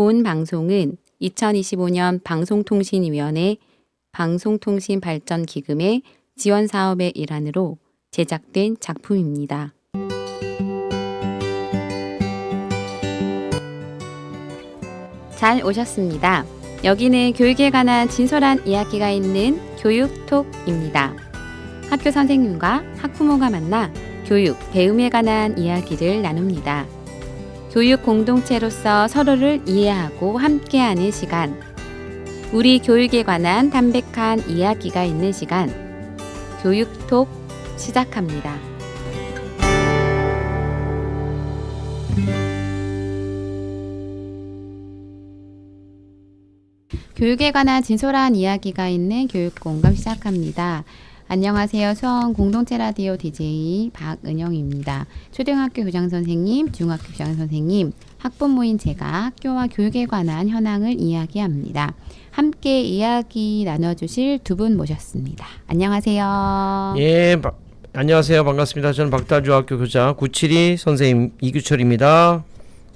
본 방송은 2025년 방송통신위원회 방송통신발전기금의 지원사업의 일환으로 제작된 작품입니다. 잘 오셨습니다. 여기는 교육에 관한 진솔한 이야기가 있는 교육톡입니다. 학교 선생님과 학부모가 만나 교육, 배움에 관한 이야기를 나눕니다. 교육 공동체로서 서로를 이해하고 함께하는 시간. 우리 교육에 관한 담백한 이야기가 있는 시간. 교육톡 시작합니다. 교육에 관한 진솔한 이야기가 있는 교육공감 시작합니다. 안녕하세요. 수원 공동체 라디오 DJ 박은영입니다. 초등학교 교장선생님, 중학교 교장선생님, 학부모인 제가 학교와 교육에 관한 현황을 이야기합니다. 함께 이야기 나눠주실 두 분 모셨습니다. 안녕하세요. 예, 안녕하세요. 반갑습니다. 저는 박달중학교 교장 972 선생님 이규철입니다.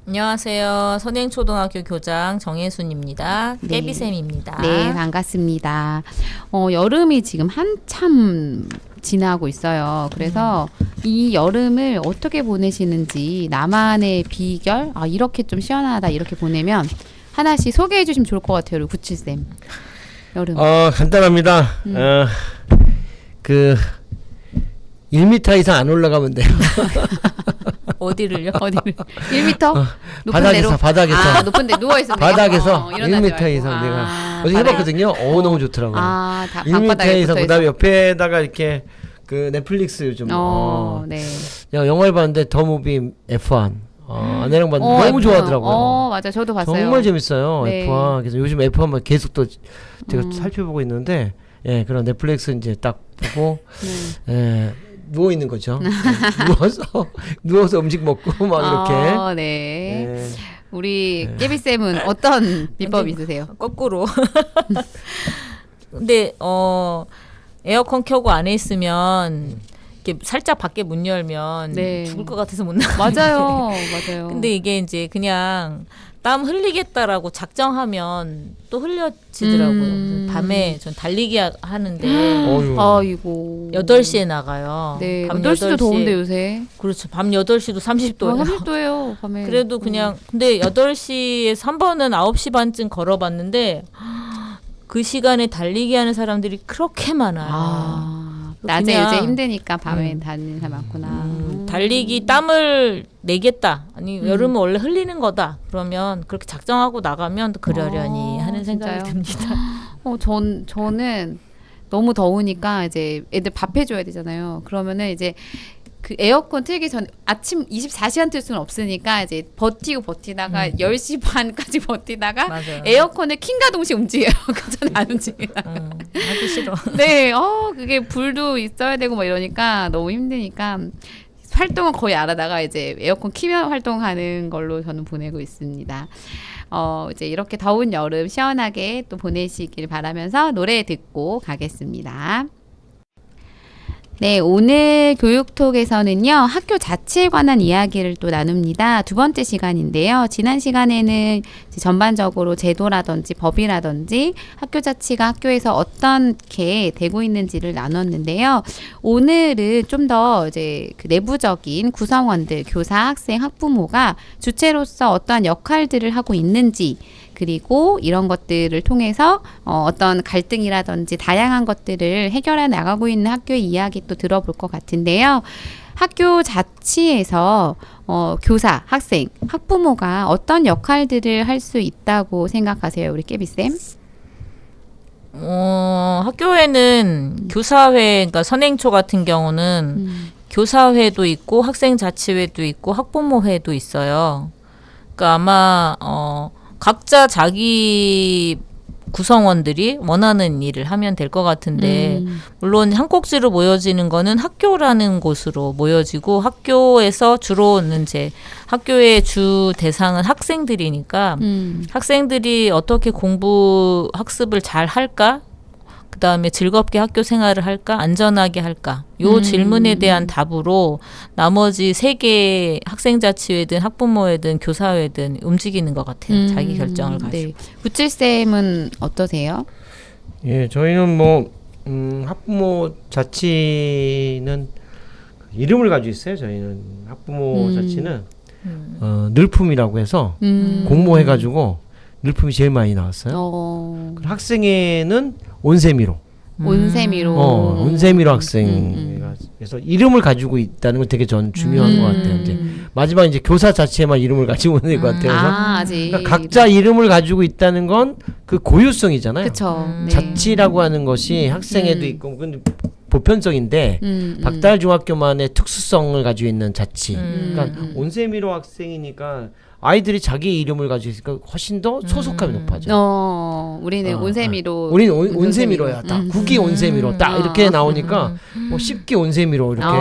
안녕하세요. 선행초등학교 교장 정혜순입니다. 네. 깨비쌤입니다. 네, 반갑습니다. 여름이 지금 한참 지나고 있어요. 그래서 이 여름을 어떻게 보내시는지 나만의 비결, 이렇게 좀 시원하다 이렇게 보내면 하나씩 소개해 주시면 좋을 것 같아요. 우리 97쌤. 여름. 간단합니다. 1m 이상 안 올라가면 돼요. 어디를요? 어디를? 1m? 높은 데로? 바닥에서. 높은 데 누워 있으면 바닥에서 일어나지 1m 말고. 이상 내가 어제 해봤거든요. 너무 좋더라고요. 다 1m 방바닥에 이상 붙어 그다음에 옆에다가 이렇게 그 넷플릭스 요즘 네. 영화를 봤는데 더 무비 F1 아내랑 봤는데 너무 F1. 좋아하더라고요. 맞아, 저도 봤어요. 정말 재밌어요. 네. F1. 그래서 요즘 F1만 계속 또 제가 살펴보고 있는데, 그런 넷플릭스 이제 딱 보고, 누워 있는 거죠. 누워서 음식 먹고 막 이렇게. 네. 우리 깨비 쌤은 어떤 비법 있으세요? 거꾸로. 근데 에어컨 켜고 안에 있으면 이렇게 살짝 밖에 문 열면 죽을 것 같아서 못 나가는데. 맞아요. 근데 이게 이제 그냥 땀 흘리겠다라고 작정하면 또 흘려지더라고요. 그래서 밤에 전 달리기 하는데 아이고. 8시에 나가요. 네. 밤 8시도 더운데 요새. 그렇죠. 밤 8시도 30도예요. 30도예요. 밤에. 그래도 그냥 근데 8시에서 한 번은 9시 반쯤 걸어봤는데 그 시간에 달리기 하는 사람들이 그렇게 많아요. 낮에 그냥, 이제 힘드니까 밤에 다니는 사람 많구나. 달리기 땀을 내겠다. 아니 여름은 원래 흘리는 거다. 그러면 그렇게 작정하고 나가면 또 그러려니 하는 생각이 듭니다. 저는 너무 더우니까 이제 애들 밥 해줘야 되잖아요. 그러면은 이제 그 에어컨 틀기 전 아침 24시간 틀 수는 없으니까 이제 버티다가 10시 반까지 버티다가 맞아요. 에어컨을 킨가 동시에 움직여요. 그전 안 움직여요. 하기 싫어. 네, 그게 불도 있어야 되고 막 이러니까 너무 힘드니까 활동은 거의 안 하다가 이제 에어컨 키면 활동하는 걸로 저는 보내고 있습니다. 이제 이렇게 더운 여름 시원하게 또 보내시길 바라면서 노래 듣고 가겠습니다. 네, 오늘 교육톡에서는요, 학교 자치에 관한 이야기를 또 나눕니다. 두 번째 시간인데요. 지난 시간에는 전반적으로 제도라든지 법이라든지 학교 자치가 학교에서 어떻게 되고 있는지를 나눴는데요. 오늘은 좀 더 이제 그 내부적인 구성원들, 교사, 학생, 학부모가 주체로서 어떠한 역할들을 하고 있는지, 그리고 이런 것들을 통해서 어떤 갈등이라든지 다양한 것들을 해결해 나가고 있는 학교의 이야기 또 들어볼 것 같은데요. 학교 자치에서 교사, 학생, 학부모가 어떤 역할들을 할 수 있다고 생각하세요, 우리 깨비쌤? 학교에는 교사회, 그러니까 선행초 같은 경우는 교사회도 있고 학생자치회도 있고 학부모회도 있어요. 그러니까 아마 각자 자기 구성원들이 원하는 일을 하면 될 것 같은데 물론 한 꼭지로 모여지는 거는 학교라는 곳으로 모여지고 학교에서 주로는 이제 학교의 주 대상은 학생들이니까 학생들이 어떻게 공부 학습을 잘 할까? 그다음에 즐겁게 학교 생활을 할까, 안전하게 할까? 요 질문에 대한 답으로 나머지 3개 학생자치회든 학부모회든 교사회든 움직이는 것 같아요. 자기 결정을 가지고. 네. 구칠쌤은 어떠세요? 예, 저희는 뭐 학부모 자치는 이름을 가지고 있어요. 저희는 학부모 자치는 늘품이라고 해서 공모해가지고 늘품이 제일 많이 나왔어요. 그리고 학생회는 온세미로. 온세미로. 온세미로 학생. 그래서 이름을 가지고 있다는 건 되게 전 중요한 것 같아요. 이제 마지막 이제 교사 자체만 이름을 가지고 있는 것 같아요. 그래서 아직. 그러니까 각자 이름을 가지고 있다는 건 그 고유성이잖아요. 그쵸. 네. 자치라고 하는 것이 학생회도 있고 근데 보편적인데 박달중학교만의 특수성을 가지고 있는 자치. 그러니까 온세미로 학생이니까 아이들이 자기 이름을 가지고 있으니까 훨씬 더 소속감이 높아져. 우리는 온세미로. 우리는 온세미로야. 딱 국기 온세미로 딱 이렇게 나오니까 뭐 10기 온세미로 이렇게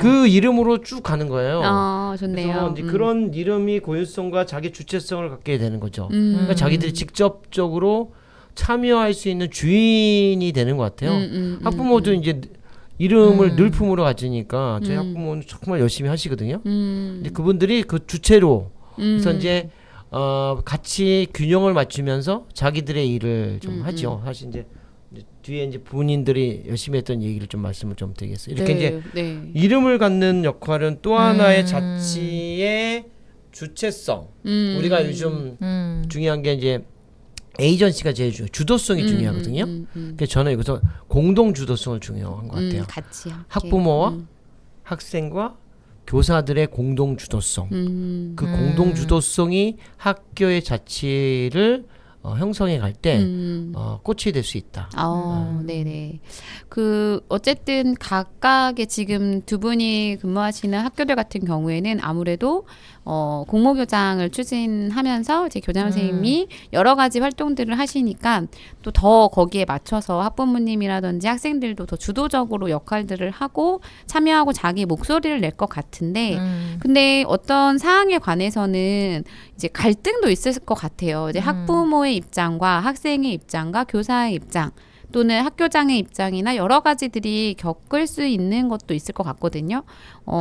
그 이름으로 쭉 가는 거예요. 좋네요. 그래서 이제 그런 이름이 고유성과 자기 주체성을 갖게 되는 거죠. 그러니까 자기들이 직접적으로 참여할 수 있는 주인이 되는 것 같아요. 학부모도 이제 이름을 늘품으로 가지니까 저희 학부모는 정말 열심히 하시거든요. 근데 그분들이 그 주체로 그래서 이제 같이 균형을 맞추면서 자기들의 일을 좀 하죠. 사실 이제 뒤에 이제 본인들이 열심히 했던 얘기를 좀 말씀을 좀 드리겠어요. 이렇게 이제 이름을 갖는 역할은 또 하나의 자치의 주체성. 우리가 요즘 중요한 게 이제 에이전시가 제일 주도성이 중요하거든요. 그래서 저는 여기서 공동 주도성을 중요한 것 같아요. 같이 학부모와 학생과 교사들의 공동 주도성. 그 공동 주도성이 학교의 자치를 형성해 갈 때 꽃이 될 수 있다. 네네. 그 어쨌든 각각의 지금 두 분이 근무하시는 학교들 같은 경우에는 아무래도 공모교장을 추진하면서 이제 교장 선생님이 여러 가지 활동들을 하시니까 또 더 거기에 맞춰서 학부모님이라든지 학생들도 더 주도적으로 역할들을 하고 참여하고 자기 목소리를 낼 것 같은데 근데 어떤 사항에 관해서는 이제 갈등도 있을 것 같아요. 이제 학부모의 입장과 학생의 입장과 교사의 입장 또는 학교장의 입장이나 여러 가지들이 겪을 수 있는 것도 있을 것 같거든요.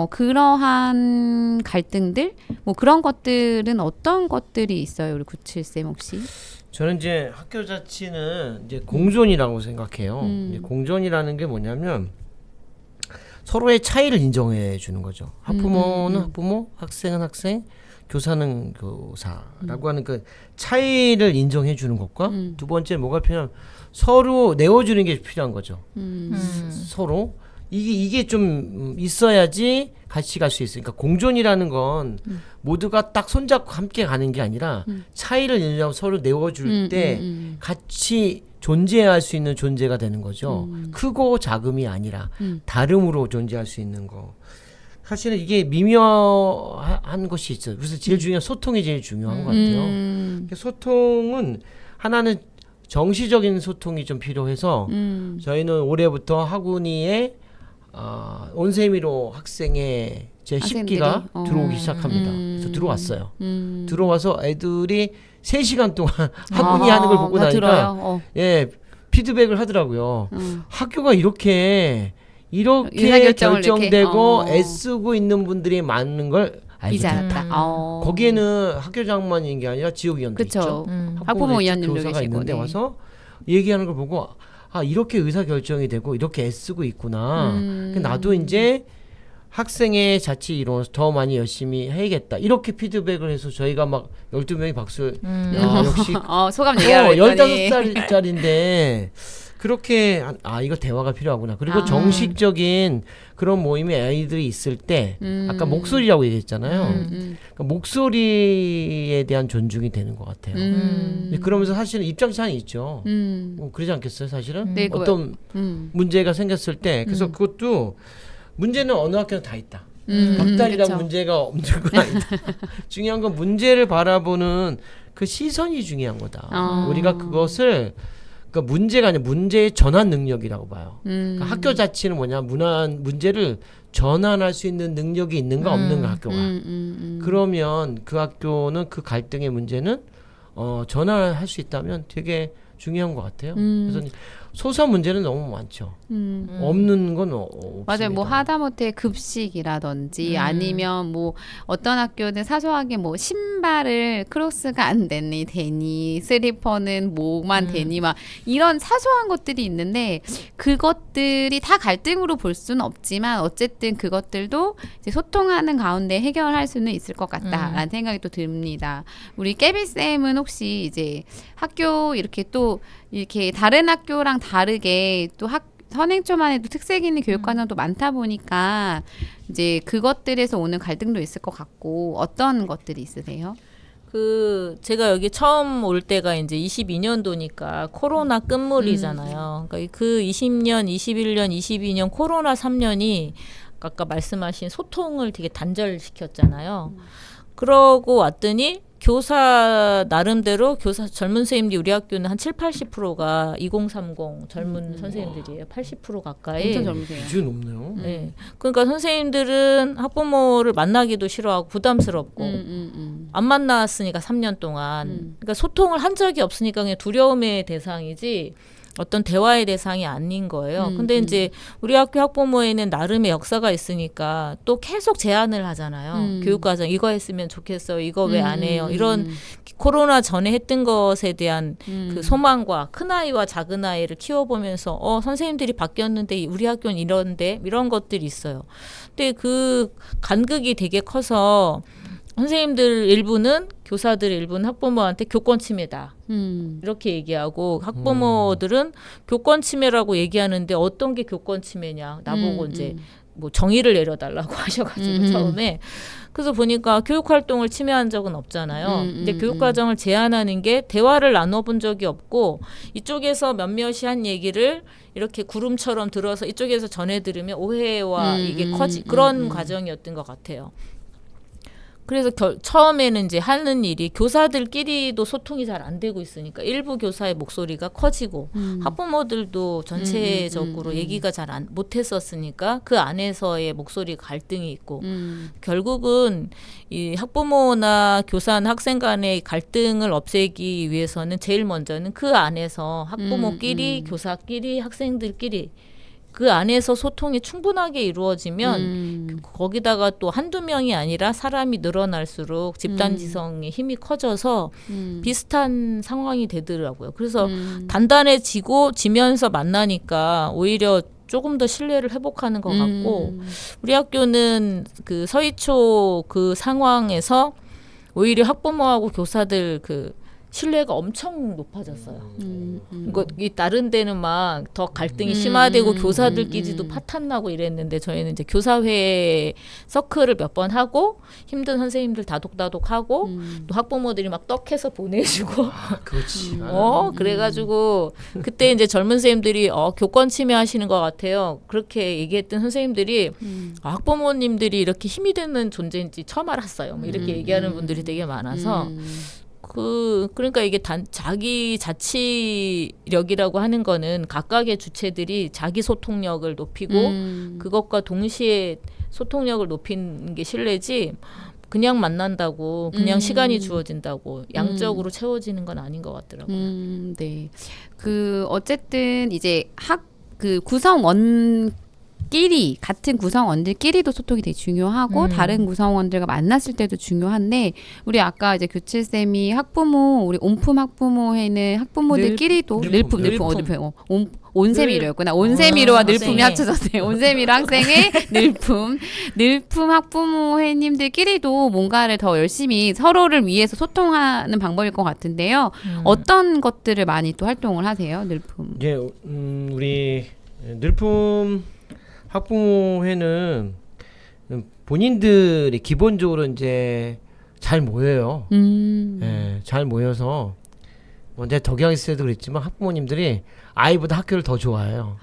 그러한 갈등들, 뭐 그런 것들은 어떤 것들이 있어요, 우리 97쌤 혹시? 저는 이제 학교 자치는 이제 공존이라고 생각해요. 이제 공존이라는 게 뭐냐면 서로의 차이를 인정해 주는 거죠. 학부모는 학부모, 학생은 학생, 교사는 교사라고 하는 그 차이를 인정해 주는 것과 두 번째 뭐가 필요하면 서로 내어주는 게 필요한 거죠. 서로 이게 좀 있어야지 같이 갈 수 있으니까 공존이라는 건 모두가 딱 손잡고 함께 가는 게 아니라 차이를 인정하고 서로 내어줄 때 같이 존재할 수 있는 존재가 되는 거죠. 크고 작음이 아니라 다름으로 존재할 수 있는 거. 사실은 이게 미묘한 것이 있어요. 그래서 제일 중요한 소통이 제일 중요한 것 같아요. 소통은 하나는 정시적인 소통이 좀 필요해서 저희는 올해부터 학운이의 온세미로 학생의 제 10기가 들어오기 시작합니다. 그래서 들어왔어요. 들어와서 애들이 3시간 동안 학운이 하는 걸 보고 나니까 예 피드백을 하더라고요. 학교가 이렇게 결정되고 애쓰고 있는 분들이 많은 걸 알게 됐다. 거기에는 학교장만인 게 아니라 지역위원도 있죠. 학부모 위원님도 교사가 계시고, 있는데 와서 얘기하는 걸 보고 이렇게 의사결정이 되고 이렇게 애쓰고 있구나. 나도 이제 학생의 자치 이론에서 더 많이 열심히 해야겠다. 이렇게 피드백을 해서 저희가 막 12명이 박수를 역시 소감 얘기하러 15살짜리인데 그렇게 이거 대화가 필요하구나. 그리고 정식적인 그런 모임에 아이들이 있을 때 아까 목소리라고 얘기했잖아요. 그러니까 목소리에 대한 존중이 되는 것 같아요. 그러면서 사실은 입장 차이 있죠. 그러지 않겠어요, 사실은? 네, 어떤 문제가 생겼을 때 그래서 그것도 문제는 어느 학교나 다 있다. 박달이라고 문제가 없는 건 아니다. 중요한 건 문제를 바라보는 그 시선이 중요한 거다. 우리가 그것을 그러니까 문제가 아니라 문제의 전환 능력이라고 봐요. 그러니까 학교 자체는 뭐냐 문제를 전환할 수 있는 능력이 있는가 없는가 학교가. 그러면 그 학교는 그 갈등의 문제는 전환할 수 있다면 되게 중요한 것 같아요. 그래서 소소한 문제는 너무 많죠. 없는 건 없습니다. 맞아요. 뭐 하다못해 급식이라든지 아니면 뭐 어떤 학교는 사소하게 뭐 신발을 크로스가 안 되니 슬리퍼는 뭐만 되니 막 이런 사소한 것들이 있는데 그것들이 다 갈등으로 볼 수는 없지만 어쨌든 그것들도 이제 소통하는 가운데 해결할 수는 있을 것 같다라는 생각이 또 듭니다. 우리 깨비 쌤은 혹시 이제 학교 이렇게 또 이렇게 다른 학교랑 다르게 또 선행초만의 또 특색 있는 교육과정도 많다 보니까 이제 그것들에서 오는 갈등도 있을 것 같고 어떤 것들이 있으세요? 제가 여기 처음 올 때가 이제 22년도니까 코로나 끝물이잖아요. 그러니까 그 20년, 21년, 22년 코로나 3년이 아까 말씀하신 소통을 되게 단절시켰잖아요. 그러고 왔더니 교사 나름대로 젊은 선생님들이 우리 학교는 한 70-80%가 2030 젊은 선생님들이에요. 80% 가까이. 엄청 젊으세요. 기준 높네요. 네. 그러니까 선생님들은 학부모를 만나기도 싫어하고 부담스럽고 안 만났으니까 3년 동안 그러니까 소통을 한 적이 없으니까 그냥 두려움의 대상이지 어떤 대화의 대상이 아닌 거예요. 근데 이제 우리 학교 학부모에는 나름의 역사가 있으니까 또 계속 제안을 하잖아요. 교육과정 이거 했으면 좋겠어요. 이거 왜 안 해요? 이런 코로나 전에 했던 것에 대한 그 소망과 큰아이와 작은아이를 키워보면서 선생님들이 바뀌었는데 우리 학교는 이런데 이런 것들이 있어요. 근데 그 간극이 되게 커서 선생님들 일부는 교사들 일부는 학부모한테 교권 침해다. 이렇게 얘기하고 학부모들은 교권 침해라고 얘기하는데 어떤 게 교권 침해냐. 나보고 이제 뭐 정의를 내려달라고 하셔가지고 처음에 그래서 보니까 교육활동을 침해한 적은 없잖아요. 근데 교육과정을 제안하는 게 대화를 나눠본 적이 없고 이쪽에서 몇몇이 한 얘기를 이렇게 구름처럼 들어서 이쪽에서 전해 들으면 오해와 이게 그런 과정이었던 것 같아요. 그래서 처음에는 이제 하는 일이 교사들끼리도 소통이 잘 안 되고 있으니까 일부 교사의 목소리가 커지고 학부모들도 전체적으로 얘기가 잘 못했었으니까 그 안에서의 목소리 갈등이 있고 결국은 이 학부모나 교사나 학생 간의 갈등을 없애기 위해서는 제일 먼저는 그 안에서 학부모끼리 교사끼리 학생들끼리 그 안에서 소통이 충분하게 이루어지면 거기다가 또 한두 명이 아니라 사람이 늘어날수록 집단지성의 힘이 커져서 비슷한 상황이 되더라고요. 그래서 단단해지면서 만나니까 오히려 조금 더 신뢰를 회복하는 것 같고 우리 학교는 그 서희초 그 상황에서 오히려 학부모하고 교사들 그 신뢰가 엄청 높아졌어요. 이 다른 데는 막 더 갈등이 심화되고 교사들끼리도 파탄나고 이랬는데 저희는 이제 교사회 서클을 몇 번 하고 힘든 선생님들 다독다독하고 또 학부모들이 막 떡해서 보내주고 그렇지. 그래가지고 그때 이제 젊은 선생님들이 교권 침해하시는 것 같아요. 그렇게 얘기했던 선생님들이 학부모님들이 이렇게 힘이 되는 존재인지 처음 알았어요. 뭐 이렇게 얘기하는 분들이 되게 많아서 그러니까 이게 자기 자치력이라고 하는 거는 각각의 주체들이 자기 소통력을 높이고 그것과 동시에 소통력을 높이는 게 신뢰지 그냥 만난다고 그냥 시간이 주어진다고 양적으로 채워지는 건 아닌 것 같더라고요. 네. 어쨌든 이제 구성원 같은 구성원들끼리도 소통이 되게 중요하고 다른 구성원들과 만났을 때도 중요한데 우리 아까 이제 교칠쌤이 우리 온품 학부모회는 학부모들끼리도 온세미로였구나. 온세미로와 늘품이 합쳐졌어요. 온세미로 학생의 늘품 학부모회님들끼리도 뭔가를 더 열심히 서로를 위해서 소통하는 방법일 것 같은데요. 어떤 것들을 많이 또 활동을 하세요, 늘품? 이제 우리 늘품 학부모회는 본인들이 기본적으로 이제 잘 모여요. 잘 모여서 먼저 덕양 있을 때도 그랬지만 학부모님들이 아이보다 학교를 더 좋아해요.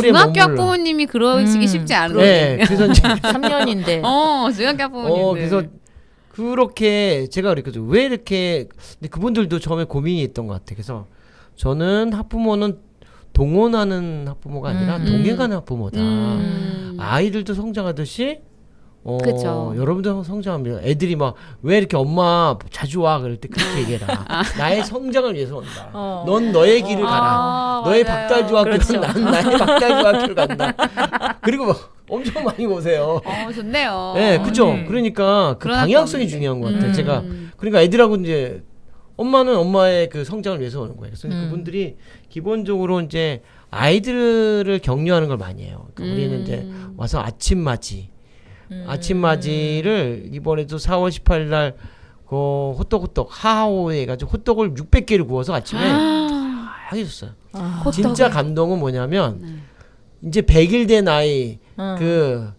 중학교 학부모님이 그러시기 쉽지 않은데. 네, 그래서 이제 3년인데. 중학교 학부모님들. 그래서 그렇게 제가 그랬거든요. 왜 이렇게 근데 그분들도 처음에 고민이 있던 것 같아요. 그래서 저는 학부모는 동원하는 학부모가 아니라 동행하는 학부모다. 아이들도 성장하듯이 그쵸. 여러분들 성장합니다. 애들이 막 왜 이렇게 엄마 자주 와 그럴 때 그렇게 얘기해라. 나의 성장을 위해서 온다. 넌 너의 길을 가라. 너의 맞아요. 박달주 학교는 그렇죠. 난 나의 박달주 학교를 간다. 그리고 막 엄청 많이 오세요. 좋네요. 네, 그죠. 네. 그러니까 그 그런 방향성이 학교 중요한 것 같아요. 음. 제가 그러니까 애들하고 이제 엄마는 엄마의 그 성장을 위해서 오는 거예요. 그래서 그분들이 기본적으로 이제 아이들을 격려하는 걸 많이 해요. 그러니까 우리는 이제 와서 아침맞이를 이번에도 4월 18일 날 그 호떡 하하오에 해가지고 호떡을 600개를 구워서 아침에 하겠었어요. 진짜 감동은 뭐냐면 이제 100일 된 아이 그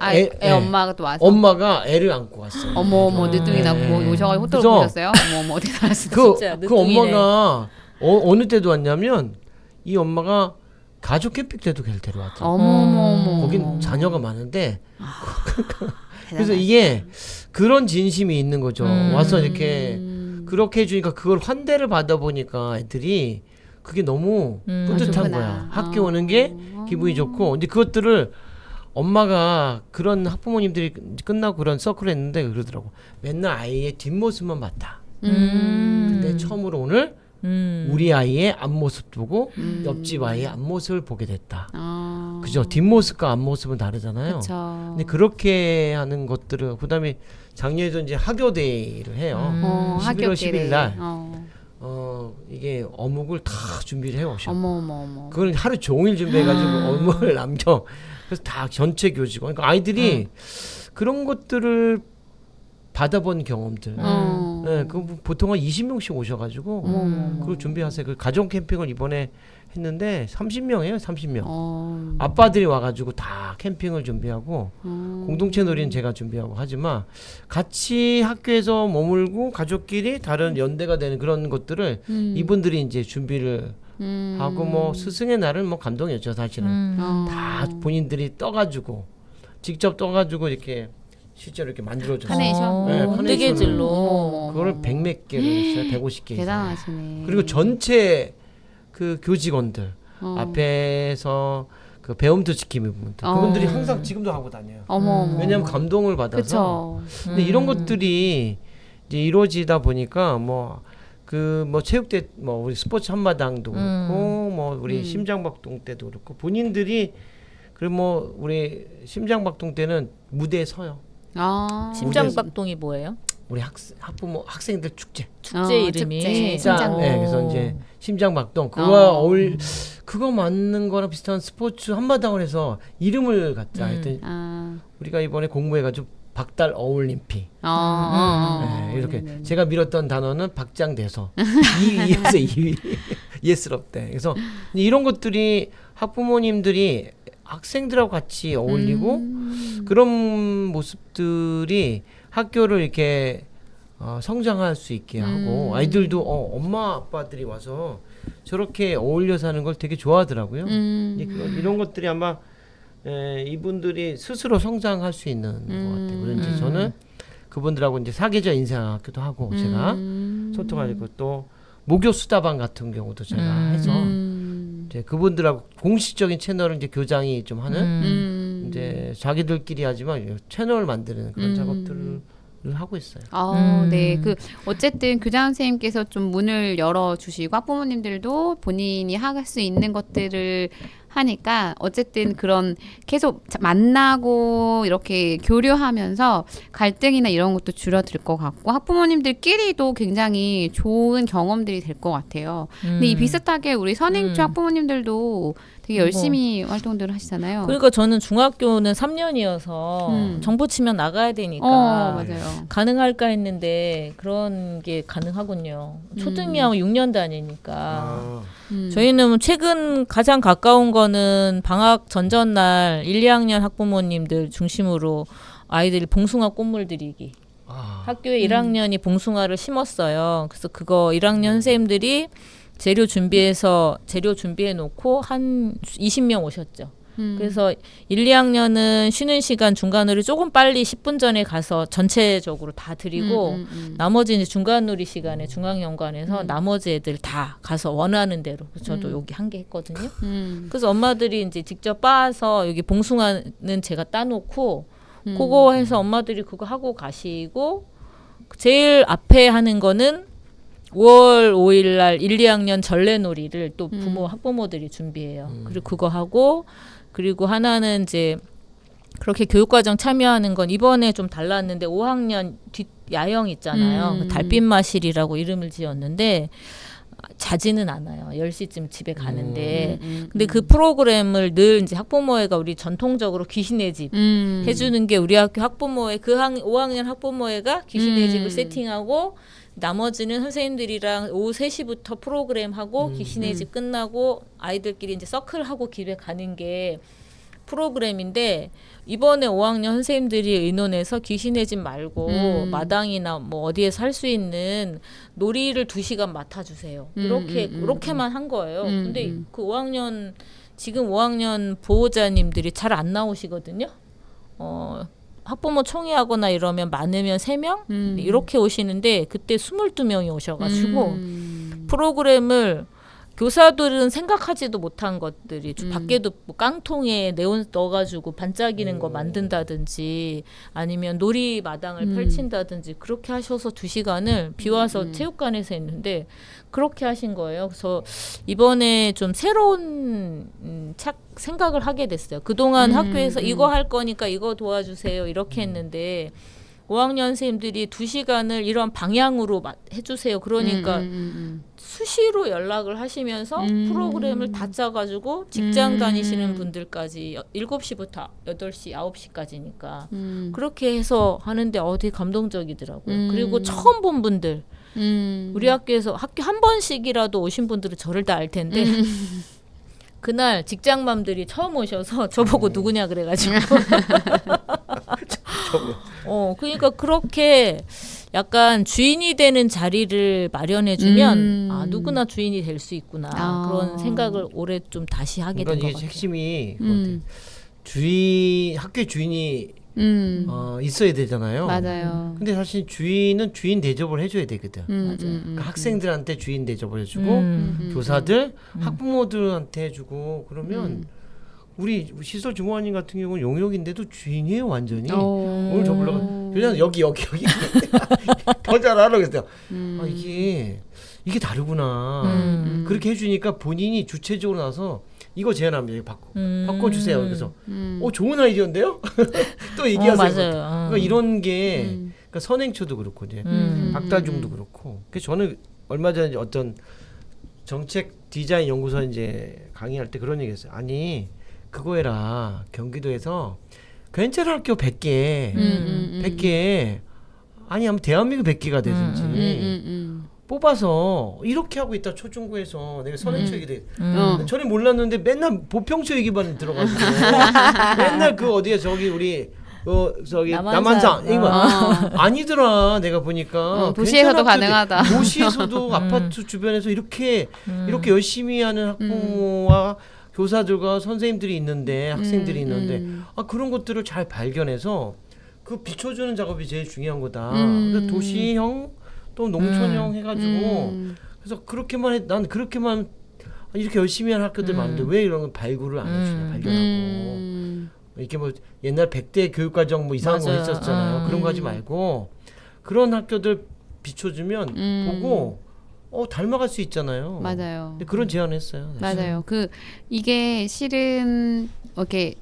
애 엄마가 또 와서 엄마가 애를 안고 왔어요. 어머 늦둥이 낳고 네. 오셔가지고 호떡을 그래서 보셨어요? 어머 대단하시다. 진짜 그 늦둥이네. 엄마가 어느 때도 왔냐면 이 엄마가 가족 캠핑 때도 걔를 데려왔죠. 어머. 거긴 자녀가 많은데 그래서 이게 그런 진심이 있는 거죠. 와서 이렇게 그렇게 해주니까 그걸 환대를 받아보니까 애들이 그게 너무 뿌듯한 좋구나. 거야. 학교 오는 게 기분이 좋고 근데 그것들을 엄마가 그런 학부모님들이 끝나고 그런 서클을 했는데 그러더라고. 맨날 아이의 뒷모습만 봤다. 근데 처음으로 오늘 우리 아이의 앞모습 보고 옆집 아이의 앞모습을 보게 됐다. 그죠? 뒷모습과 앞모습은 다르잖아요. 그쵸. 근데 그렇게 하는 것들을 그다음에 작년에도 이제 학교데이를 해요. 11월 10일 날 이게 어묵을 다 준비를 해 오셔. 어머. 그걸 하루 종일 준비해가지고 어묵을 남겨. 그래서 다 전체 교직원. 그러니까 아이들이 그런 것들을 받아본 경험들. 네, 그 보통 한 20명씩 오셔가지고 그걸 준비하세요. 그 가정 캠핑을 이번에 했는데 30명이에요, 30명. 아빠들이 와가지고 다 캠핑을 준비하고 공동체 놀이는 제가 준비하고 하지만 같이 학교에서 머물고 가족끼리 다른 연대가 되는 그런 것들을 이분들이 이제 준비를 하고 뭐 스승의 날은 뭐 감동이었죠, 사실은. 다 본인들이 떠가지고 직접 떠가지고 이렇게 실제로 이렇게 만들어줬어요. 카네이션? 네, 카네이션을. 뜨개질로. 그걸 100몇 개를 했어요. 150개 이상. 대단하시네. 그리고 전체 그 교직원들 앞에서 그 배움도 지킴이 분들 그분들이 항상 지금도 하고 다녀요. 어머. 왜냐하면 감동을 받아서. 그쵸. 근데 이런 것들이 이제 이루어지다 보니까 뭐 체육대 뭐 우리 스포츠 한마당도 그렇고 뭐 우리 심장박동 때도 그렇고 본인들이 그리고 뭐 우리 심장박동 때는 무대에 서요. 심장박동이 뭐예요? 우리 학부모 학생들 축제. 축제 이름이 축제. 자, 심장. 네, 그래서 이제 심장박동 그거 그거 맞는 거랑 비슷한 스포츠 한마당을 해서 이름을 갖자 했더니 우리가 이번에 공모해가지고 박달 어울림픽. 네, 이렇게 제가 밀었던 단어는 박장대소. 이어서 예스럽대. 그래서 이런 것들이 학부모님들이 학생들하고 같이 어울리고 그런 모습들이 학교를 이렇게 성장할 수 있게 하고 아이들도 엄마 아빠들이 와서 저렇게 어울려 사는 걸 되게 좋아하더라고요. 이제 이런 것들이 아마 이분들이 스스로 성장할 수 있는 것 같아요. 그런지 저는 그분들하고 이제 사계절 인생학교도 하고 제가 소통하고 또 목요 수다방 같은 경우도 제가 해서 이제 그분들하고 공식적인 채널을 이제 교장이 좀 하는 이제 자기들끼리 하지만 채널을 만드는 그런 작업들을 하고 있어요. 네. 그 어쨌든 교장 선생님께서 좀 문을 열어 주시고 학부모님들도 본인이 할 수 있는 것들을 하니까 어쨌든 그런 계속 만나고 이렇게 교류하면서 갈등이나 이런 것도 줄어들 것 같고 학부모님들끼리도 굉장히 좋은 경험들이 될 것 같아요. 근데 이 비슷하게 우리 선행초 학부모님들도 되게 열심히 활동들을 하시잖아요. 그러니까 저는 중학교는 3년이어서 정보 치면 나가야 되니까 맞아요. 가능할까 했는데 그런 게 가능하군요. 초등이하고 6년 다니니까. 저희는 최근 가장 가까운 거는 방학 전전날 1, 2학년 학부모님들 중심으로 아이들이 봉숭아 꽃물 드리기. 학교에 1학년이 봉숭아를 심었어요. 그래서 그거 1학년 선생님들이 재료 준비해 놓고 한 20명 오셨죠. 그래서 1, 2학년은 쉬는 시간 중간놀이 조금 빨리 10분 전에 가서 전체적으로 다 드리고 나머지 이제 중간놀이 시간에 중앙연관에서 나머지 애들 다 가서 원하는 대로 저도 여기 한 개 했거든요. 그래서 엄마들이 이제 직접 빻아서 여기 봉숭아는 제가 따놓고 그거 해서 엄마들이 그거 하고 가시고 제일 앞에 하는 거는 5월 5일 날 1, 2학년 전래놀이를 또 부모 학부모들이 준비해요. 그리고 그거 하고 그리고 하나는 이제 그렇게 교육과정 참여하는 건 이번에 좀 달랐는데 5학년 뒷 야영 있잖아요. 그 달빛마실이라고 이름을 지었는데 자지는 않아요. 10시쯤 집에 가는데. 근데 그 프로그램을 늘 이제 학부모회가 우리 전통적으로 귀신의 집 해주는 게 우리 학교 학부모회 5학년 학부모회가 귀신의 집을 세팅하고 나머지는 선생님들이랑 오후 3시부터 프로그램 하고 귀신의 집 끝나고 아이들끼리 이제 서클하고 집에 가는 게 프로그램인데 이번에 5학년 선생님들이 의논해서 귀신의 집 말고 마당이나 뭐 어디에서 할 수 있는 놀이를 2시간 맡아주세요. 이렇게만 한 거예요. 근데 그 5학년 지금 5학년 보호자님들이 잘 안 나오시거든요. 학부모 총회하거나 이러면 많으면 3명 이렇게 오시는데 그때 22명이 오셔가지고 프로그램을 교사들은 생각하지도 못한 것들이 밖에도 뭐 깡통에 네온 넣어가지고 반짝이는 거 만든다든지 아니면 놀이 마당을 펼친다든지 그렇게 하셔서 2시간을 비와서 체육관에서 했는데 그렇게 하신 거예요. 그래서 이번에 좀 새로운 생각을 하게 됐어요. 그동안 학교에서 이거 할 거니까 이거 도와주세요 이렇게 했는데 5학년 선생님들이 2시간을 이런 방향으로 해주세요. 그러니까 수시로 연락을 하시면서 프로그램을 다 짜가지고 직장 다니시는 분들까지 7시부터 8시, 9시까지니까 그렇게 해서 하는데 되게 감동적이더라고요. 그리고 처음 본 분들 우리 학교에서 학교 한 번씩이라도 오신 분들은 저를 다 알 텐데 그날 직장맘들이 처음 오셔서 저보고 누구냐 그래가지고 그러니까 그렇게 약간 주인이 되는 자리를 마련해주면 누구나 주인이 될 수 있구나 그런 생각을 올해 좀 다시 하게 된 것 그러니까 같아요. 핵심이 학교의 주인이 있어야 되잖아요. 맞아요. 근데 사실 주인은 주인 대접을 해줘야 되거든. 그러니까 학생들한테 주인 대접을 해주고 교사들, 학부모들한테 해주고 그러면 우리 시설 주무관님 같은 경우는 용역인데도 주인이에요 완전히. 오늘 저 불러가 그냥 여기 더 잘 알아 그랬어요. 이게 다르구나. 그렇게 해주니까 본인이 주체적으로 나서 이거 제안하면 바꿔주세요. 그래서 좋은 아이디어인데요? 또 얘기하세요. 그러니까 이런 게 그러니까 선행초도 그렇고 이제 박달중도 그렇고. 그래서 저는 얼마 전에 어떤 정책 디자인 연구소 이제 강의할 때 그런 얘기했어요. 아니 그거 해라. 경기도에서 괜찮은 학교 100개 100개 아니 한번 대한민국 100개가 되든지 뽑아서 이렇게 하고 있다. 초중고에서 내가 선행초 얘기를 저는 몰랐는데 맨날 보평초 얘기만 들어가지고 맨날 그 어디에 저기 우리 저기 남한산 이거 아니더라. 내가 보니까 도시에서도 가능하다. 도시에서도 아파트 주변에서 이렇게 열심히 하는 학부모와 교사들과 선생님들이 있는데 학생들이 있는데 그런 것들을 잘 발견해서 그 비춰주는 작업이 제일 중요한 거다. 그러니까 도시형 또 농촌형 해가지고 그래서 난 그렇게만 이렇게 열심히 하는 학교들 많은데 왜 이런 건 발굴을 안 해주냐 발견하고 이렇게 뭐 옛날 100대 교육과정 뭐 이상한 거 했었잖아요. 그런 거 하지 말고 그런 학교들 비춰주면 보고 닮아갈 수 있잖아요. 맞아요. 근데 그런 제안을 했어요. 사실. 맞아요. 이게 실은 이렇게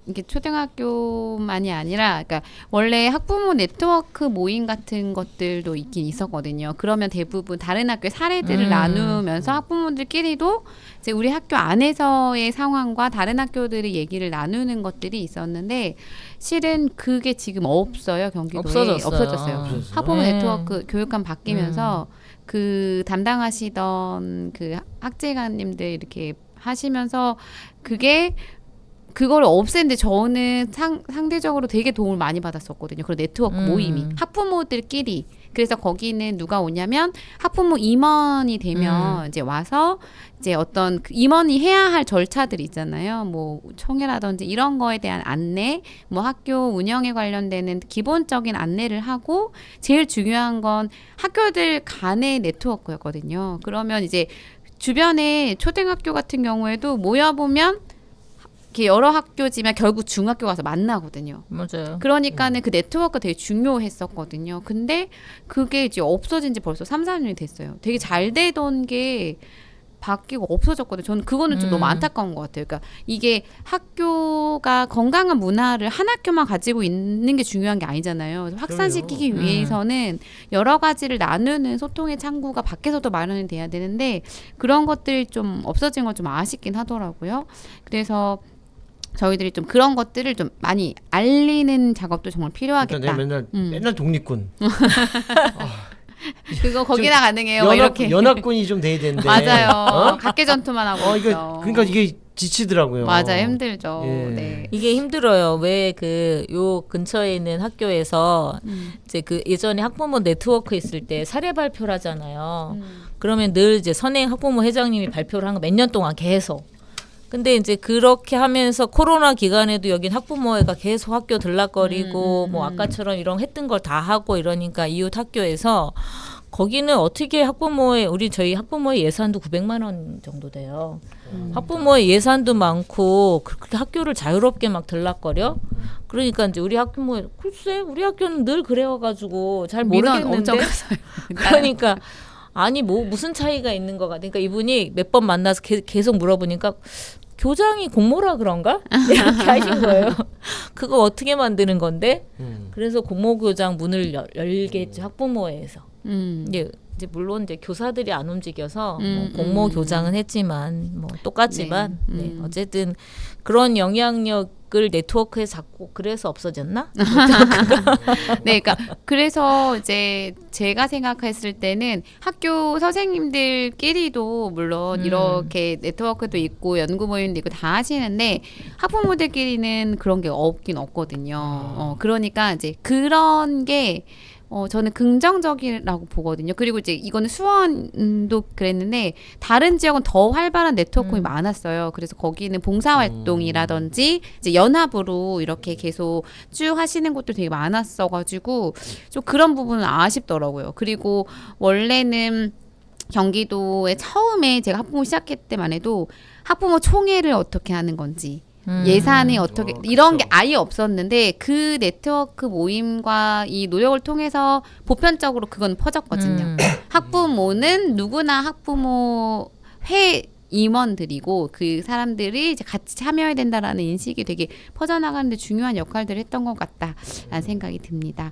이게 초등학교만이 아니라, 그러니까 원래 학부모 네트워크 모임 같은 것들도 있긴 있었거든요. 그러면 대부분 다른 학교의 사례들을 나누면서 학부모들끼리도 이제 우리 학교 안에서의 상황과 다른 학교들의 얘기를 나누는 것들이 있었는데, 실은 그게 지금 없어요. 경기도에 없어졌어요. 학부모 네트워크 교육감 바뀌면서 그 담당하시던 그 학제관님들 이렇게 하시면서 그걸 없앴는데 저는 상대적으로 되게 도움을 많이 받았었거든요. 그런 네트워크 모임이 학부모들끼리. 그래서 거기는 누가 오냐면 학부모 임원이 되면 이제 와서 이제 어떤 그 임원이 해야 할 절차들이 있잖아요. 뭐 총회라든지 이런 거에 대한 안내, 뭐 학교 운영에 관련되는 기본적인 안내를 하고, 제일 중요한 건 학교들 간의 네트워크였거든요. 그러면 이제 주변에 초등학교 같은 경우에도 모여보면 이렇게 여러 학교지만 결국 중학교 가서 만나거든요. 맞아요. 그러니까는 그 네트워크가 되게 중요했었거든요. 근데 그게 이제 없어진 지 벌써 3, 4년이 됐어요. 되게 잘 되던 게 바뀌고 없어졌거든요. 저는 그거는 좀 너무 안타까운 것 같아요. 그러니까 이게 학교가 건강한 문화를 한 학교만 가지고 있는 게 중요한 게 아니잖아요. 확산시키기 위해서는 여러 가지를 나누는 소통의 창구가 밖에서도 마련이 돼야 되는데 그런 것들이 좀 없어진 건 좀 아쉽긴 하더라고요. 그래서 저희들이 좀 그런 것들을 좀 많이 알리는 작업도 정말 필요하겠다. 그러니까 내가 맨날 독립군. 그거 거기나 가능해요. 뭐 이렇게 연합군이 좀 돼야 되는데. 맞아요. 각계 전투만 하고 있죠. 이거 그러니까 이게 지치더라고요. 맞아요, 힘들죠. 예. 네. 이게 힘들어요. 왜 그 요 근처에 있는 학교에서 이제 그 예전에 학부모 네트워크 있을 때 사례 발표를 하잖아요. 그러면 늘 이제 선행 학부모 회장님이 발표를 한 거 몇 년 동안 계속. 근데 이제 그렇게 하면서 코로나 기간에도 여긴 학부모회가 계속 학교 들락거리고 뭐 아까처럼 이런 했던 걸 다 하고 이러니까 이웃 학교에서 거기는 어떻게 학부모의 저희 학부모의 예산도 900만 원 정도 돼요. 학부모의 예산도 많고 그렇게 학교를 자유롭게 막 들락거려. 그러니까 이제 우리 학부모 글쎄 우리 학교는 늘 그래와가지고 잘 민원 모르겠는데. 엄청 커서요. 그러니까 아니 뭐 무슨 차이가 있는 것 같아. 그러니까 이분이 몇 번 만나서 계속 물어보니까 교장이 공모라 그런가? 이렇게 하신 거예요. 그거 어떻게 만드는 건데? 그래서 공모교장 문을 열겠죠 학부모회에서. 이제 물론 이제 교사들이 안 움직여서 뭐 공모교장은 했지만 뭐 똑같지만 네, 어쨌든 그런 영향력을 네트워크에 잡고 그래서 없어졌나? 네, 그러니까 그래서 이제 제가 생각했을 때는 학교 선생님들끼리도 물론 이렇게 네트워크도 있고 연구 모임도 있고 다 하시는데 학부모들끼리는 그런 게 없긴 없거든요. 그러니까 이제 그런 게 저는 긍정적이라고 보거든요. 그리고 이제 이거는 수원도 그랬는데 다른 지역은 더 활발한 네트워크가 많았어요. 그래서 거기는 봉사활동이라든지 이제 연합으로 이렇게 계속 쭉 하시는 곳도 되게 많았어가지고 좀 그런 부분은 아쉽더라고요. 그리고 원래는 경기도에 처음에 제가 학부모 시작할 때만 해도 학부모 총회를 어떻게 하는 건지 예산이 어떻게 이런 게 아예 없었는데 그 네트워크 모임과 이 노력을 통해서 보편적으로 그건 퍼졌거든요. 학부모는 누구나 학부모 회 임원들이고 그 사람들이 이제 같이 참여해야 된다라는 인식이 되게 퍼져나가는데 중요한 역할들을 했던 것 같다라는 생각이 듭니다.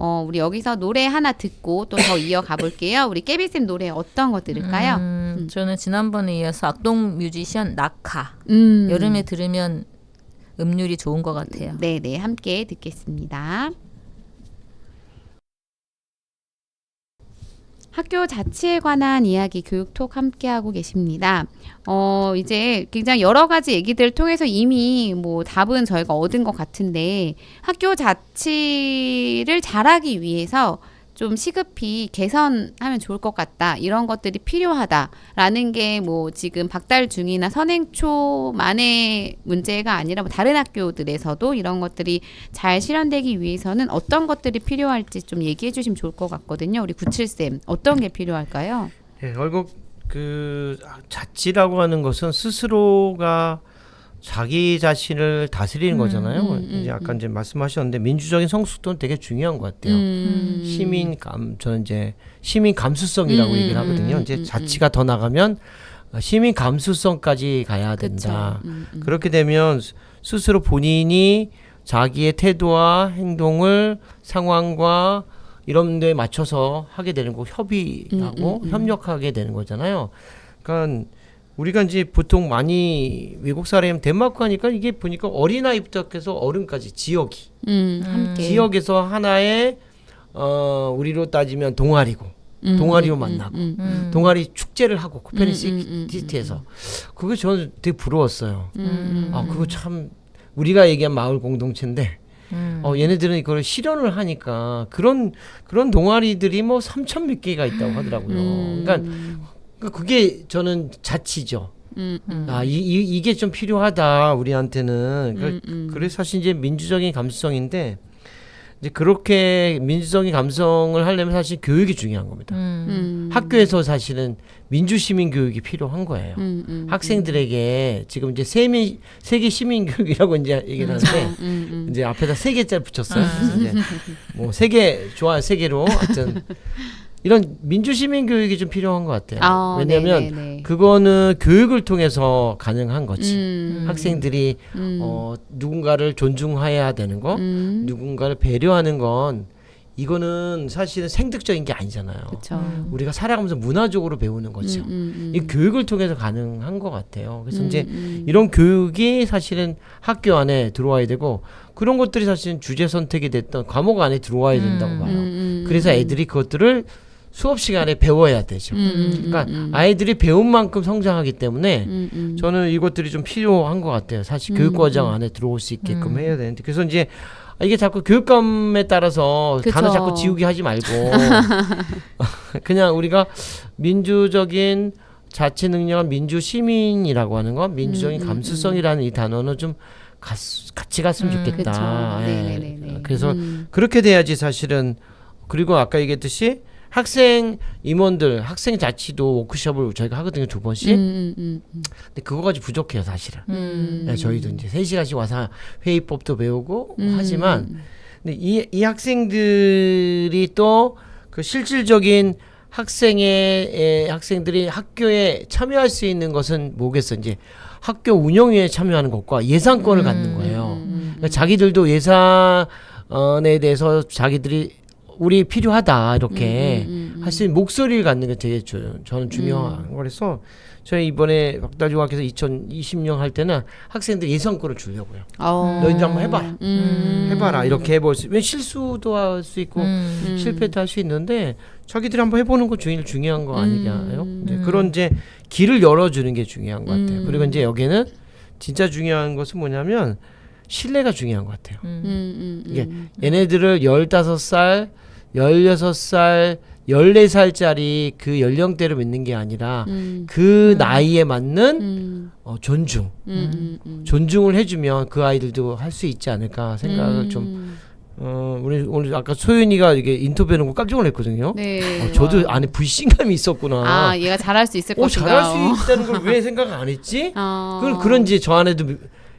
우리 여기서 노래 하나 듣고 또 더 이어가 볼게요. 우리 깨비쌤 노래 어떤 거 들을까요? 저는 지난번에 이어서 악동 뮤지션 낙하 여름에 들으면 음률이 좋은 것 같아요. 네네 함께 듣겠습니다. 학교 자치에 관한 이야기 교육톡 함께하고 계십니다. 이제 굉장히 여러 가지 얘기들을 통해서 이미 뭐 답은 저희가 얻은 것 같은데 학교 자치를 잘하기 위해서 좀 시급히 개선하면 좋을 것 같다. 이런 것들이 필요하다라는 게 뭐 지금 박달중이나 선행초만의 문제가 아니라 뭐 다른 학교들에서도 이런 것들이 잘 실현되기 위해서는 어떤 것들이 필요할지 좀 얘기해 주시면 좋을 것 같거든요. 우리 97쌤 어떤 게 필요할까요? 예, 결국 그 자치라고 하는 것은 스스로가 자기 자신을 다스리는 거잖아요. 이제 아까 이제 말씀하셨는데 민주적인 성숙도는 되게 중요한 것 같아요. 저는 이제 시민 감수성이라고 얘기를 하거든요. 이제 자치가 더 나가면 시민 감수성까지 가야 된다. 그렇게 되면 스스로 본인이 자기의 태도와 행동을 상황과 이런 데 맞춰서 하게 되는 거 협의하고 협력하게 되는 거잖아요. 그러니까 우리가 이제 보통 많이 외국 사람 덴마크 가니까 이게 보니까 어린아이부터 해서 어른까지 지역이 함께 지역에서 하나의 우리로 따지면 동아리고 동아리로 만나고 동아리 축제를 하고 코페니시티에서 그게 저는 되게 부러웠어요. 그거 참 우리가 얘기한 마을 공동체인데 얘네들은 이걸 실현을 하니까 그런 동아리들이 뭐 3,000 몇 개가 있다고 하더라고요. 그러니까 그게 저는 자치죠. 이게 좀 필요하다 우리한테는. 그래서 사실 이제 민주적인 감수성인데 이제 그렇게 민주적인 감성을 하려면 사실 교육이 중요한 겁니다. 학교에서 사실은 민주시민 교육이 필요한 거예요. 학생들에게 지금 이제 세계 시민 교육이라고 이제 얘기를 하는데 이제 앞에다 3개짜리 붙였어요. 그래서 이제 뭐 세계 좋아요, 세계로 하여튼 이런 민주시민 교육이 좀 필요한 것 같아요. 왜냐하면 네네네. 그거는 교육을 통해서 가능한 거지. 학생들이 누군가를 존중해야 되는 거, 누군가를 배려하는 건 이거는 사실은 생득적인 게 아니잖아요. 그쵸. 우리가 살아가면서 문화적으로 배우는 거죠. 이 교육을 통해서 가능한 것 같아요. 그래서 이제 이런 교육이 사실은 학교 안에 들어와야 되고 그런 것들이 사실은 주제 선택이 됐던 과목 안에 들어와야 된다고 봐요. 그래서 애들이 그것들을 수업 시간에 배워야 되죠. 그러니까 아이들이 배운 만큼 성장하기 때문에 저는 이것들이 좀 필요한 것 같아요. 사실 교육과정 안에 들어올 수 있게끔 해야 되는데 그래서 이제 이게 자꾸 교육감에 따라서 그쵸. 단어 자꾸 지우기 하지 말고 그냥 우리가 민주적인 자치 능력한 민주 시민이라고 하는 건 민주적인 감수성이라는 이 단어는 좀 같이 갔으면 좋겠다. 그쵸. 예. 네네네네. 그래서 그렇게 돼야지 사실은 그리고 아까 얘기했듯이 학생 임원들 학생 자치도 워크숍을 저희가 하거든요 2번씩. 근데 그거까지 부족해요 사실은. 네, 저희도 이제 3시간씩 와서 회의법도 배우고 하지만 근데 이 학생들이 또 그 실질적인 학생들이 학교에 참여할 수 있는 것은 뭐겠어 이제 학교 운영위에 참여하는 것과 예산권을 갖는 거예요. 그러니까 자기들도 예산에 대해서 자기들이 우리 필요하다 이렇게 할 수 있는 목소리를 갖는 게 되게 저는 중요한 거라서 저희 이번에 박달중학교에서 2020년 할 때는 학생들 예산권을 주려고요. 너희들 한번 해봐라. 해봐라 이렇게 해볼 수. 왜 실수도 할 수 있고 실패도 할 수 있는데 자기들이 한번 해보는 거 제일 중요한 거 아니냐요? 이제 그런 이제 길을 열어주는 게 중요한 것 같아요. 그리고 이제 여기는 진짜 중요한 것은 뭐냐면 신뢰가 중요한 것 같아요. 이게 얘네들을 15살, 16살, 14살짜리 그 연령대로 믿는 게 아니라 그 나이에 맞는 존중. 존중을 해주면 그 아이들도 할 수 있지 않을까 생각을 좀 우리 오늘 아까 소윤이가 이게 인터뷰하는 거 깜짝 놀랐거든요. 네. 저도 안에 불신감이 있었구나. 얘가 잘할 수 있을 것인가. 잘할 수 있다는 걸 왜 생각 안 했지? 그런지 저 안에도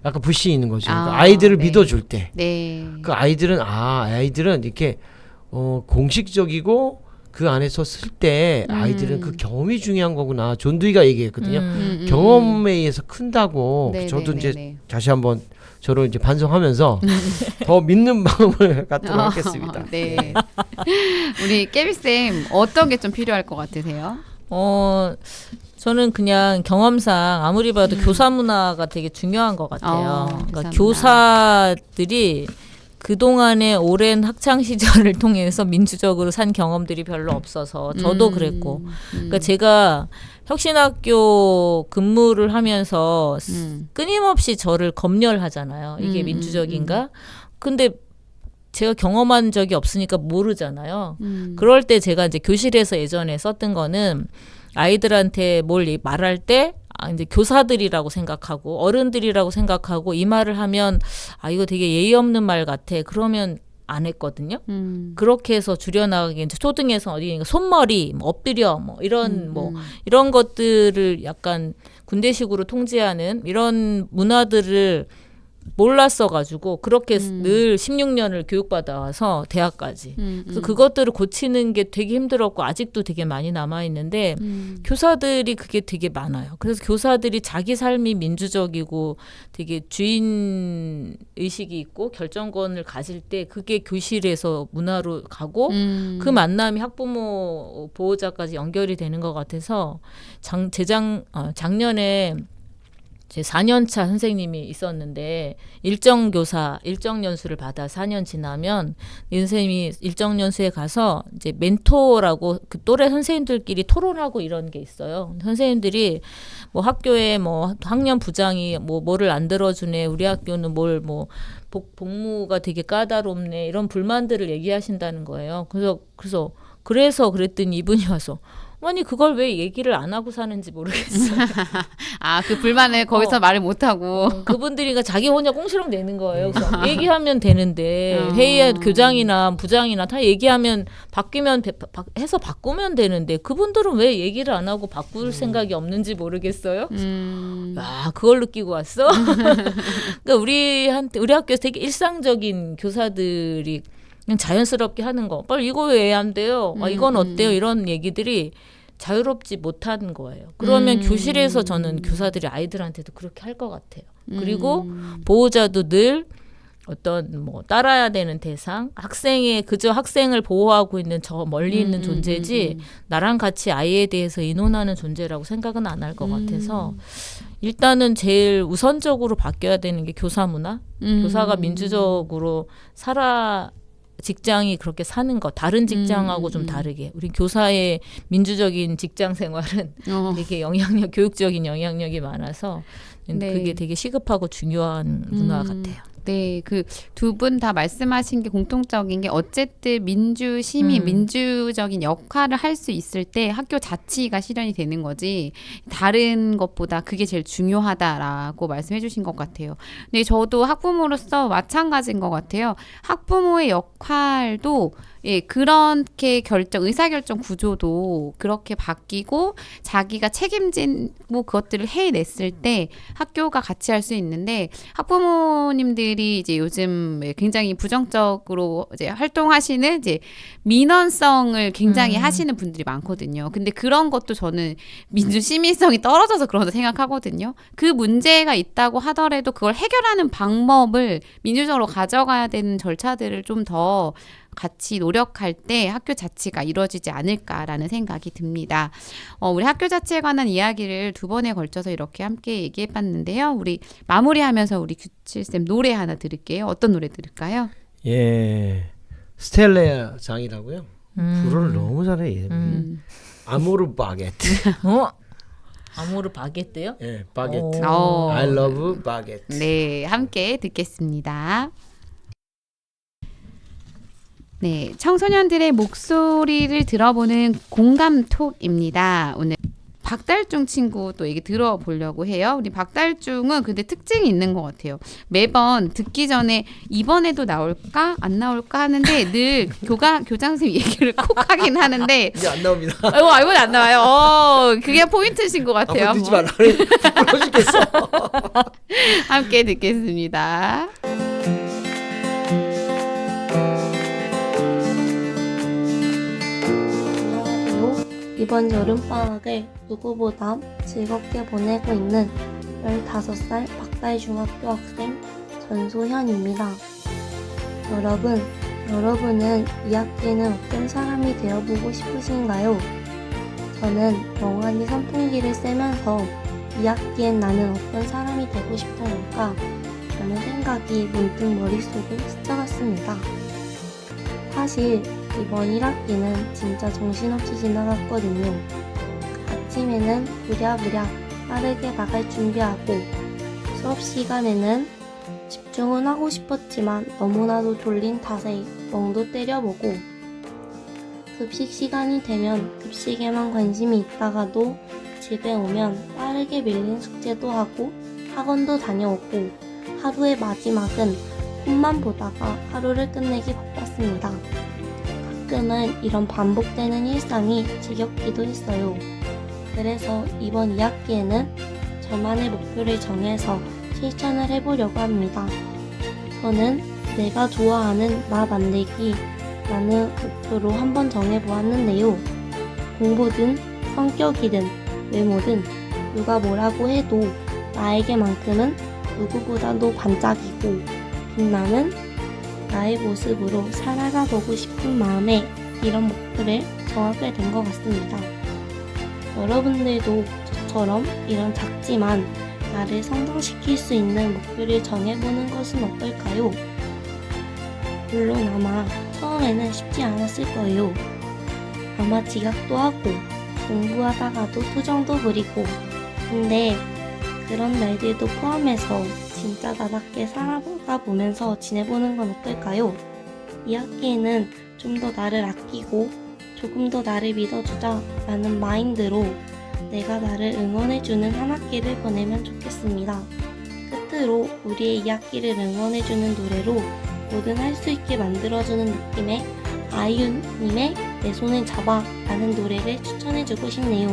약간 불신이 있는 거죠. 그러니까 아이들을 네. 믿어줄 때. 네. 그 아이들은 이렇게 공식적이고 그 안에서 쓸 때 아이들은 그 경험이 중요한 거구나. 존두이가 얘기했거든요. 경험에 의해서 큰다고. 네, 저도 네, 이제 네, 네. 다시 한번 저를 이제 반성하면서 더 믿는 마음을 갖도록 하겠습니다. 네. 우리 깨비쌤 어떤 게 좀 필요할 것 같으세요? 저는 그냥 경험상 아무리 봐도 교사 문화가 되게 중요한 것 같아요. 그러니까 교사 교사들이 그동안의 오랜 학창 시절을 통해서 민주적으로 산 경험들이 별로 없어서 저도 그랬고 그러니까 제가 혁신학교 근무를 하면서 끊임없이 저를 검열하잖아요. 이게 민주적인가? 근데 제가 경험한 적이 없으니까 모르잖아요. 그럴 때 제가 이제 교실에서 예전에 썼던 거는 아이들한테 뭘 말할 때 이제 교사들이라고 생각하고 어른들이라고 생각하고 이 말을 하면 이거 되게 예의 없는 말 같아. 그러면 안 했거든요. 그렇게 해서 줄여나가기 이제 초등에서 어디 손머리, 뭐 엎드려, 뭐 이런 이런 것들을 약간 군대식으로 통제하는 이런 문화들을 몰랐어가지고 그렇게 늘 16년을 교육받아와서 대학까지 그래서 그것들을 고치는 게 되게 힘들었고 아직도 되게 많이 남아있는데 교사들이 그게 되게 많아요. 그래서 교사들이 자기 삶이 민주적이고 되게 주인 의식이 있고 결정권을 가질 때 그게 교실에서 문화로 가고 그 만남이 학부모 보호자까지 연결이 되는 것 같아서 작년에 제 4년차 선생님이 있었는데 일정 연수를 받아 4년 지나면 이 선생님이 일정 연수에 가서 이제 멘토라고 그 또래 선생님들끼리 토론하고 이런 게 있어요. 선생님들이 뭐 학교에 뭐 학년 부장이 뭐를 안 들어주네, 우리 학교는 복무가 되게 까다롭네 이런 불만들을 얘기하신다는 거예요. 그래서 그랬더니 이분이 와서 아니 그걸 왜 얘기를 안 하고 사는지 모르겠어요. 아, 그 불만을 거기서 말을 못 하고. 그분들이 자기 혼자 꽁시렁 내는 거예요. 그래서 얘기하면 되는데 회의 교장이나 부장이나 다 얘기하면 바뀌면 해서 바꾸면 되는데 그분들은 왜 얘기를 안 하고 바꿀 생각이 없는지 모르겠어요. 아, 그걸 느끼고 왔어. 그러니까 우리 학교에서 되게 일상적인 교사들이 그냥 자연스럽게 하는 거. 빨리 이거 왜 안 돼요? 아, 이건 어때요? 이런 얘기들이 자유롭지 못한 거예요. 그러면 교실에서 저는 교사들이 아이들한테도 그렇게 할 것 같아요. 그리고 보호자도 늘 어떤 뭐 따라야 되는 대상, 그저 학생을 보호하고 있는 저 멀리 있는 존재지 나랑 같이 아이에 대해서 의논하는 존재라고 생각은 안 할 것 같아서 일단은 제일 우선적으로 바뀌어야 되는 게 교사 문화. 교사가 민주적으로 직장이 그렇게 사는 것, 다른 직장하고 좀 다르게. 우리 교사의 민주적인 직장 생활은 되게 교육적인 영향력이 많아서 네. 그게 되게 시급하고 중요한 문화 같아요. 네, 그 두 분 다 말씀하신 게 공통적인 게 어쨌든 민주적인 역할을 할 수 있을 때 학교 자치가 실현이 되는 거지 다른 것보다 그게 제일 중요하다라고 말씀해 주신 것 같아요. 근데 저도 학부모로서 마찬가지인 것 같아요. 학부모의 역할도 그렇게 의사결정 구조도 그렇게 바뀌고 자기가 책임진 그것들을 해냈을 때 학교가 같이 할 수 있는데 학부모님들이 이제 요즘 굉장히 부정적으로 이제 활동하시는 이제 민원성을 굉장히 하시는 분들이 많거든요. 근데 그런 것도 저는 민주 시민성이 떨어져서 그런다 생각하거든요. 그 문제가 있다고 하더라도 그걸 해결하는 방법을 민주적으로 가져가야 되는 절차들을 좀 더 같이 노력할 때 학교 자치가 이루어지지 않을까라는 생각이 듭니다. 우리 학교 자치에 관한 이야기를 두 번에 걸쳐서 이렇게 함께 얘기해봤는데요. 우리 마무리하면서 우리 규칠쌤 노래 하나 들을게요. 어떤 노래 들을까요? 예, 스텔레아 장이라고요. 불어를 너무 잘해. 아모르 바게트. 아모르 바게트요? 예, 바게트. 오. I love 바게트. 네, 함께 듣겠습니다. 네, 청소년들의 목소리를 들어보는 공감톡입니다. 오늘 박달중 친구 또 얘기 들어보려고 해요. 우리 박달중은 근데 특징이 있는 것 같아요. 매번 듣기 전에 이번에도 나올까 안 나올까 하는데 늘 교장 선생님 얘기를 꼭 하긴 하는데 이제 안 나옵니다. 이번에 안 나와요. 그게 포인트신 것 같아요. 앞으로 듣지 말라. 부끄러워 죽겠어. 함께 듣겠습니다. 이번 여름방학을 누구보다 즐겁게 보내고 있는 15살 박달중학교 학생 전소현입니다. 여러분은 이 학기에는 어떤 사람이 되어보고 싶으신가요? 저는 멍하니 선풍기를 쐬면서 이 학기엔 나는 어떤 사람이 되고 싶은 걸까? 라는 생각이 문득 머릿속을 스쳐갔습니다. 사실 이번 1학기는 진짜 정신없이 지나갔거든요. 아침에는 부랴부랴 빠르게 나갈 준비하고 수업 시간에는 집중은 하고 싶었지만 너무나도 졸린 탓에 멍도 때려보고 급식 시간이 되면 급식에만 관심이 있다가도 집에 오면 빠르게 밀린 숙제도 하고 학원도 다녀오고 하루의 마지막은 폰만 보다가 하루를 끝내기 바빴습니다. 가끔은 이런 반복되는 일상이 지겹기도 했어요. 그래서 이번 2학기에는 저만의 목표를 정해서 실천을 해보려고 합니다. 저는 내가 좋아하는 나 만들기라는 목표로 한번 정해보았는데요. 공부든 성격이든 외모든 누가 뭐라고 해도 나에게만큼은 누구보다도 반짝이고 빛나는 나의 모습으로 살아가 보고 싶은 마음에 이런 목표를 정하게 된 것 같습니다. 여러분들도 저처럼 이런 작지만 나를 성장시킬 수 있는 목표를 정해보는 것은 어떨까요? 물론 아마 처음에는 쉽지 않았을 거예요. 아마 지각도 하고 공부하다가도 투정도 부리고 근데 그런 날들도 포함해서 진짜 나답게 살아가 보면서 지내보는 건 어떨까요? 이 학기에는 좀 더 나를 아끼고 조금 더 나를 믿어주자 라는 마인드로 내가 나를 응원해주는 한 학기를 보내면 좋겠습니다. 끝으로 우리의 2학기를 응원해주는 노래로 뭐든 할 수 있게 만들어주는 느낌의 아이유님의 내 손을 잡아 라는 노래를 추천해주고 싶네요.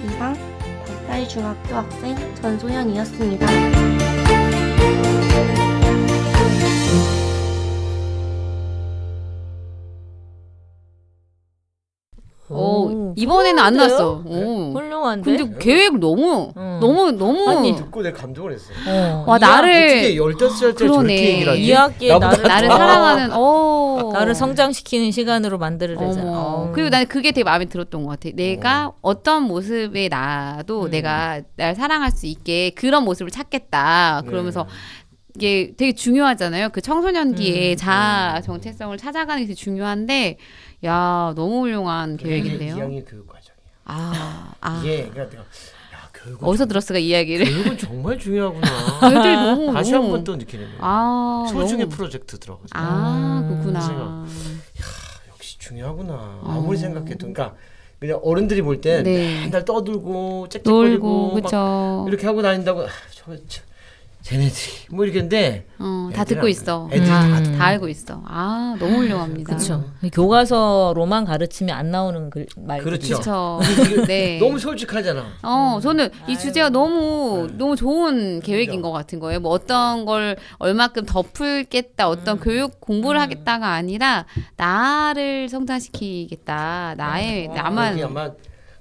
이상 박달중학교 학생 전소연이었습니다. 이번에는 안 훌륭한데요? 났어. 오. 훌륭한데? 근데 계획 너무 아니, 듣고 내가 감동을 했어. 와 나를 어떻게 15살짜리 저렇게 그러네. 얘기를 하지? 2학기에 나를 사랑하는 나를 성장시키는 시간으로 만들어내자. 어머. 그리고 나는 그게 되게 마음에 들었던 것 같아. 내가 어떤 모습의 나도 내가 날 사랑할 수 있게 그런 모습을 찾겠다. 그러면서 이게 되게 중요하잖아요. 그 청소년기에 자아 정체성을 찾아가는 게 되게 중요한데, 야 너무 훌륭한 계획인데요. 2학년 교육 과정이야. 이게 그러니까 내가 교육은 어디서 들었을까 이 이야기를? 교육은 정말 중요하구나. 애들이 너무 다시 한 번 또 느끼는 거야. 소중의 너무- 프로젝트 들어가지고. 그렇구나. 제가 역시 중요하구나. 아무리 생각해도 그러니까 그냥 어른들이 볼 땐 네. 맨날 떠들고 놀고 짹짹거리고 막 그쵸. 이렇게 하고 다닌다고 쟤네들이 뭐 이렇게인데 다 듣고 있어. 애들이 다 다 알고 있어. 너무 훌륭합니다. 그렇죠. 교과서로만 가르치면 안 나오는 말들이죠. 그렇죠. 그렇죠. 네. 너무 솔직하잖아. 저는 이 주제가 너무 좋은 계획인 것 같은 거예요. 뭐 어떤 걸 얼마큼 더 풀겠다, 어떤 교육 공부를 하겠다가 아니라 나를 성장시키겠다. 나만. 여기 아마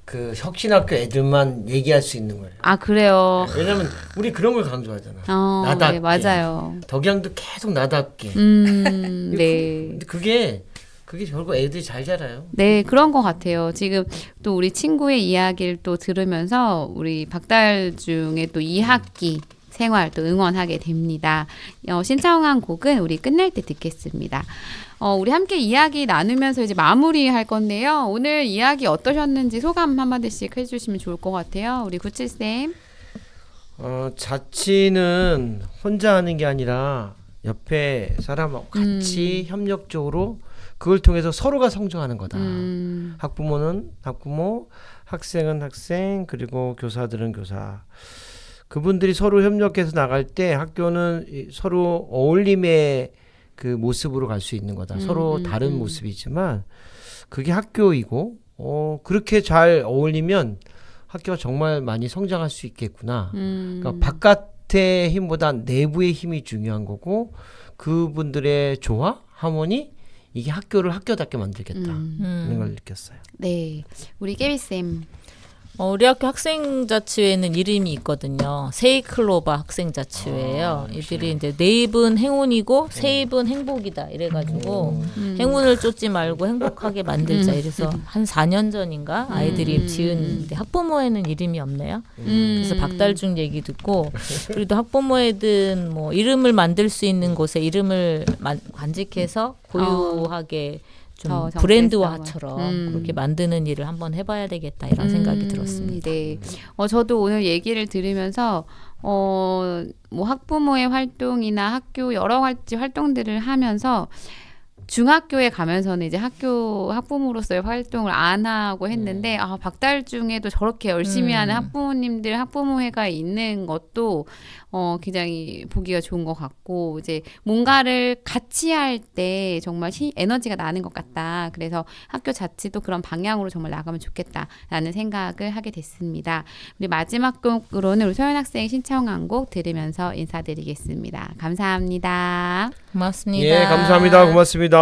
그 혁신학교 애들만 얘기할 수 있는 거예요. 그래요. 왜냐면 우리 그런 걸 강조하잖아. 네, 나답게. 맞아요. 덕양도 계속 나답게. 네. 근데 그게 결국 애들이 잘 자라요. 네, 그런 것 같아요. 지금 또 우리 친구의 이야기를 또 들으면서 우리 박달중의 또 2학기 생활 또 응원하게 됩니다. 신청한 곡은 우리 끝날 때 듣겠습니다. 우리 함께 이야기 나누면서 이제 마무리할 건데요. 오늘 이야기 어떠셨는지 소감 한마디씩 해주시면 좋을 것 같아요. 우리 구칠쌤. 자치는 혼자 하는 게 아니라 옆에 사람하고 같이 협력적으로 그걸 통해서 서로가 성장하는 거다. 학부모는 학부모, 학생은 학생, 그리고 교사들은 교사. 그분들이 서로 협력해서 나갈 때 학교는 서로 어울림의 그 모습으로 갈 수 있는 거다. 서로 다른 모습이지만 그게 학교이고 그렇게 잘 어울리면 학교가 정말 많이 성장할 수 있겠구나. 그러니까 바깥의 힘보다 내부의 힘이 중요한 거고 그분들의 조화, 하모니 이게 학교를 학교답게 만들겠다. 이런 걸 느꼈어요. 네, 우리 깨비쌤. 우리 학교 학생자치회는 이름이 있거든요. 세이클로바 학생자치회예요. 이들이 이제 네 입은 행운이고 세 입은 행복이다 이래가지고 행운을 쫓지 말고 행복하게 만들자 이래서 한 4년 전인가 아이들이 지은 학부모회는 이름이 없네요. 그래서 박달중 얘기 듣고 그래도 학부모회든 뭐 이름을 만들 수 있는 곳에 이름을 간직해서 고유하게 좀 브랜드화처럼 그렇게 만드는 일을 한번 해봐야 되겠다 이런 생각이 들었습니다. 네. 저도 오늘 얘기를 들으면서 뭐 학부모의 활동이나 학교 여러 가지 활동들을 하면서 중학교에 가면서는 이제 학부모로서의 활동을 안 하고 했는데 박달중에도 저렇게 열심히 하는 학부모님들 학부모회가 있는 것도 굉장히 보기가 좋은 것 같고 이제 뭔가를 같이 할 때 정말 에너지가 나는 것 같다. 그래서 학교 자체도 그런 방향으로 정말 나가면 좋겠다라는 생각을 하게 됐습니다. 우리 마지막 곡으로는 우리 소연 학생 신청한 곡 들으면서 인사드리겠습니다. 감사합니다. 고맙습니다. 예, 감사합니다. 고맙습니다.